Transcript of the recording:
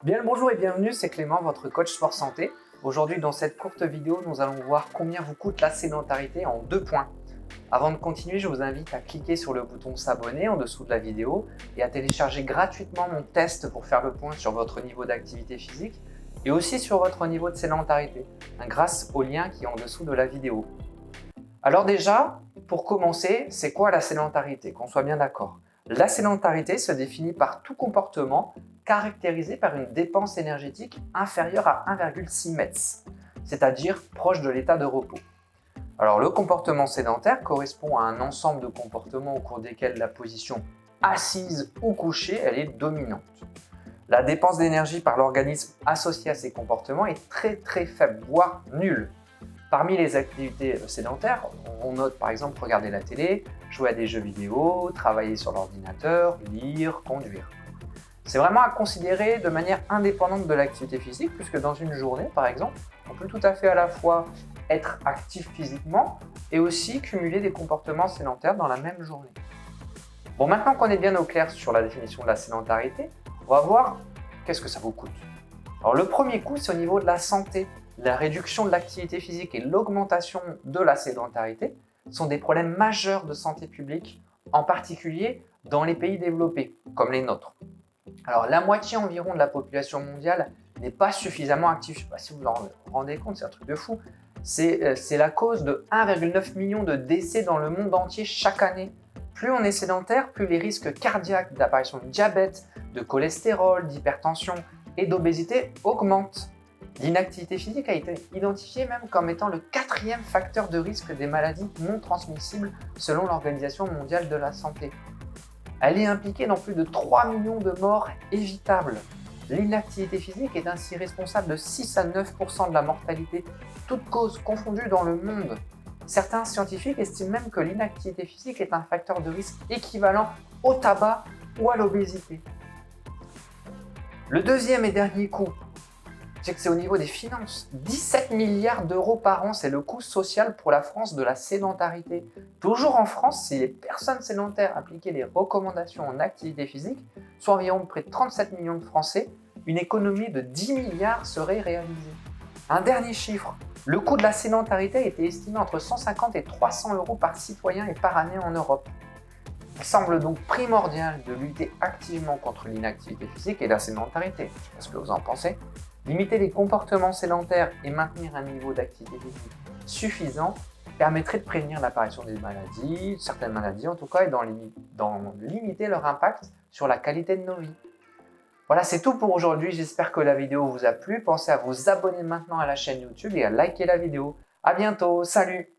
Bien le bonjour et bienvenue, c'est Clément, votre coach sport santé. Aujourd'hui, dans cette courte vidéo, nous allons voir combien vous coûte la sédentarité en 2 points. Avant de continuer, je vous invite à cliquer sur le bouton s'abonner en dessous de la vidéo et à télécharger gratuitement mon test pour faire le point sur votre niveau d'activité physique et aussi sur votre niveau de sédentarité, grâce au lien qui est en dessous de la vidéo. Alors déjà, pour commencer, c'est quoi la sédentarité? Qu'on soit bien d'accord. La sédentarité se définit par tout comportement caractérisé par une dépense énergétique inférieure à 1,6 METS, c'est-à-dire proche de l'état de repos. Alors le comportement sédentaire correspond à un ensemble de comportements au cours desquels la position assise ou couchée elle est dominante. La dépense d'énergie par l'organisme associée à ces comportements est très faible, voire nulle. Parmi les activités sédentaires, on note par exemple regarder la télé, jouer à des jeux vidéo, travailler sur l'ordinateur, lire, conduire. C'est vraiment à considérer de manière indépendante de l'activité physique, puisque dans une journée, par exemple, on peut tout à fait à la fois être actif physiquement et aussi cumuler des comportements sédentaires dans la même journée. Bon, maintenant qu'on est bien au clair sur la définition de la sédentarité, on va voir qu'est-ce que ça vous coûte. Alors le premier coût, c'est au niveau de la santé. La réduction de l'activité physique et l'augmentation de la sédentarité sont des problèmes majeurs de santé publique, en particulier dans les pays développés, comme les nôtres. Alors la moitié environ de la population mondiale n'est pas suffisamment active. Je ne sais pas si vous vous en rendez compte, c'est un truc de fou. C'est la cause de 1,9 million de décès dans le monde entier chaque année. Plus on est sédentaire, plus les risques cardiaques, d'apparition de diabète, de cholestérol, d'hypertension et d'obésité augmentent. L'inactivité physique a été identifiée même comme étant le 4e facteur de risque des maladies non transmissibles selon l'Organisation mondiale de la santé. Elle est impliquée dans plus de 3 millions de morts évitables. L'inactivité physique est ainsi responsable de 6 à 9% de la mortalité, toutes causes confondues dans le monde. Certains scientifiques estiment même que l'inactivité physique est un facteur de risque équivalent au tabac ou à l'obésité. Le deuxième et dernier coût, c'est que c'est au niveau des finances. 17 milliards d'euros par an, c'est le coût social pour la France de la sédentarité. Toujours en France, si les personnes sédentaires appliquaient les recommandations en activité physique, soit environ près de 37 millions de Français, une économie de 10 milliards serait réalisée. Un dernier chiffre, le coût de la sédentarité a été estimé entre 150 et 300 euros par citoyen et par année en Europe. Il semble donc primordial de lutter activement contre l'inactivité physique et la sédentarité. Qu'est-ce que vous en pensez ? Limiter les comportements sédentaires et maintenir un niveau d'activité physique suffisant permettrait de prévenir l'apparition des maladies, certaines maladies en tout cas, et d'en limiter leur impact sur la qualité de nos vies. Voilà, c'est tout pour aujourd'hui. J'espère que la vidéo vous a plu. Pensez à vous abonner maintenant à la chaîne YouTube et à liker la vidéo. À bientôt, salut!